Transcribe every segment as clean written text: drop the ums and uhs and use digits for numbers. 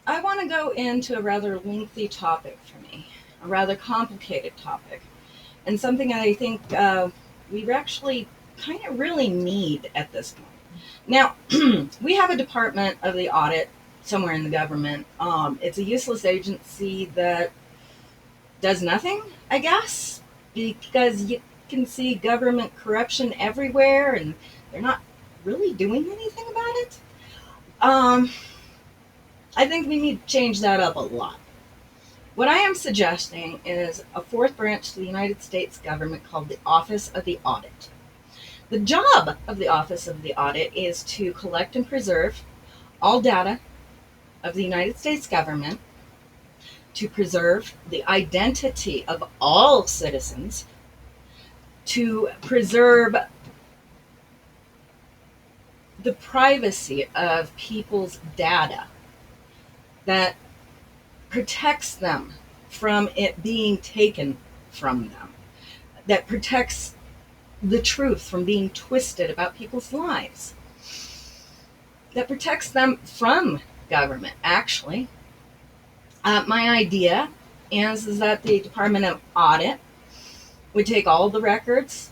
I want to go into a rather lengthy topic for me, a rather complicated topic, and something I think we actually kind of really need at this point. Now, we have a department of the audit somewhere in the government. It's a useless agency that does nothing, I guess, because you can see government corruption everywhere and they're not really doing anything about it. Um, I think we need to change that up a lot. What I am suggesting is a fourth branch to the United States government called the Office of the Audit. The job of the Office of the Audit is to collect and preserve all data of the United States government, to preserve the identity of all citizens, to preserve the privacy of people's data that protects them from it being taken from them, that protects the truth from being twisted about people's lives, that protects them from government, actually. My idea is that the Department of Audit would take all the records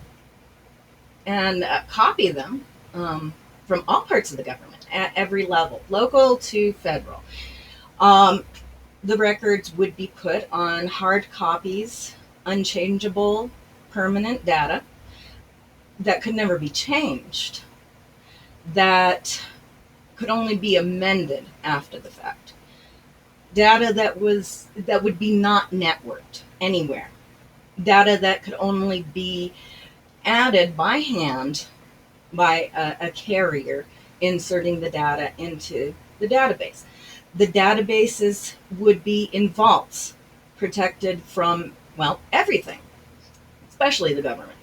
and copy them from all parts of the government at every level, local to federal. Um, the records would be put on hard copies, unchangeable, permanent data that could never be changed, that could only be amended after the fact. Data that would be not networked anywhere. Data that could only be added by hand by a carrier inserting the data into the database. The databases would be in vaults, protected from, well, everything, especially the government.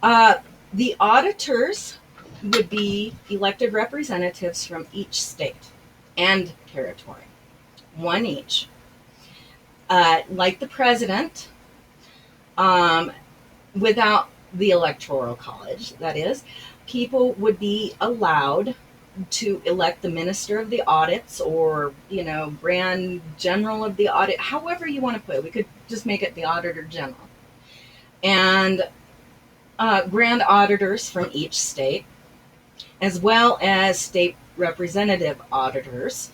Uh, the auditors would be elected representatives from each state and territory, one each. Like the president, um, without the electoral college, that is, people would be allowed to elect the minister of the audits or, grand general of the audit, however you want to put it. We could just make it the auditor general. And grand auditors from each state, as well as state representative auditors,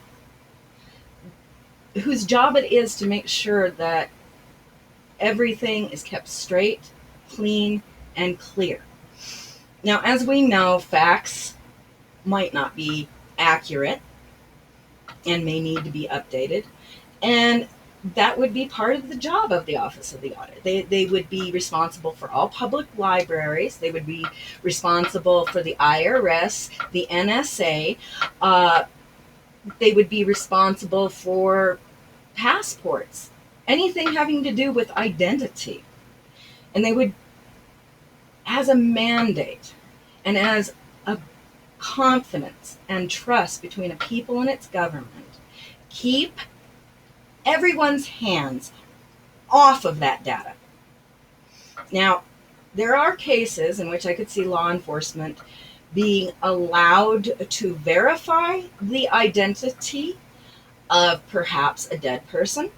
whose job it is to make sure that everything is kept straight, clean, and clear. Now, as we know, facts might not be accurate and may need to be updated. And that would be part of the job of the Office of the Audit. They would be responsible for all public libraries. They would be responsible for the IRS, the NSA. They would be responsible for passports, anything having to do with identity. And they would, as a mandate and as a confidence and trust between a people and its government, keep everyone's hands off of that data. Now, there are cases in which I could see law enforcement being allowed to verify the identity of perhaps a dead person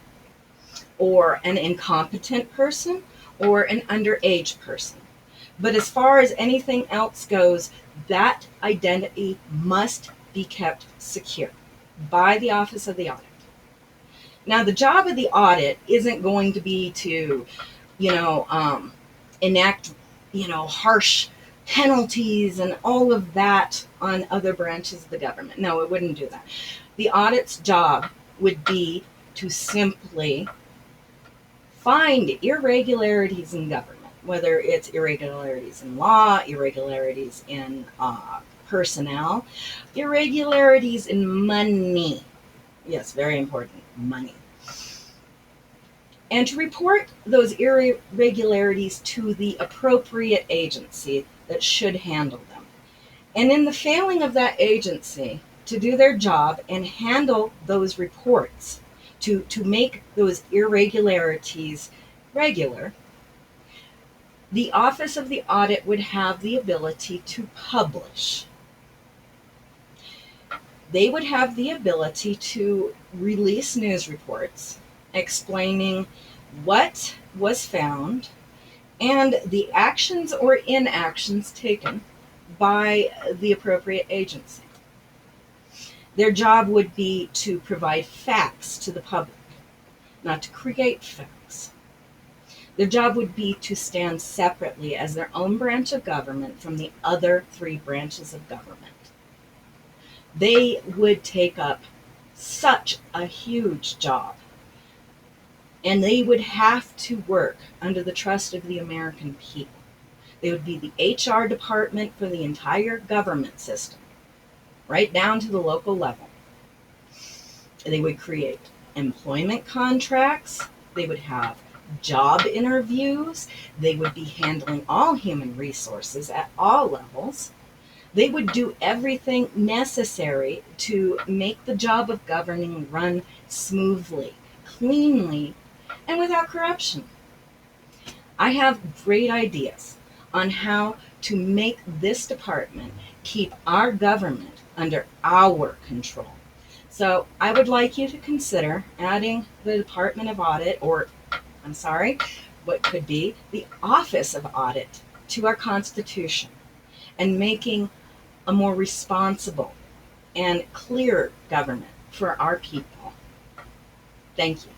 or an incompetent person or an underage person. But as far as anything else goes, that identity must be kept secure by the Office of the Audit. Now, the job of the audit isn't going to be to, enact, harsh penalties and all of that on other branches of the government. No, it wouldn't do that. The audit's job would be to simply find irregularities in government, whether it's irregularities in law, irregularities in personnel, irregularities in money. Yes, very important, money. And to report those irregularities to the appropriate agency that should handle them. And in the failing of that agency to do their job and handle those reports, to make those irregularities regular, the Office of the Audit would have the ability to publish They would have the ability to release news reports explaining what was found and the actions or inactions taken by the appropriate agency. Their job would be to provide facts to the public, not to create facts. Their job would be to stand separately as their own branch of government from the other three branches of government. They would take up such a huge job, and they would have to work under the trust of the American people. They would be the HR department for the entire government system, right down to the local level. They would create employment contracts. They would have job interviews. They would be handling all human resources at all levels. They would do everything necessary to make the job of governing run smoothly, cleanly, and without corruption. I have great ideas on how to make this department keep our government under our control. So I would like you to consider adding the Department of Audit, what could be the Office of Audit, to our Constitution, and making a more responsible and clear government for our people. Thank you.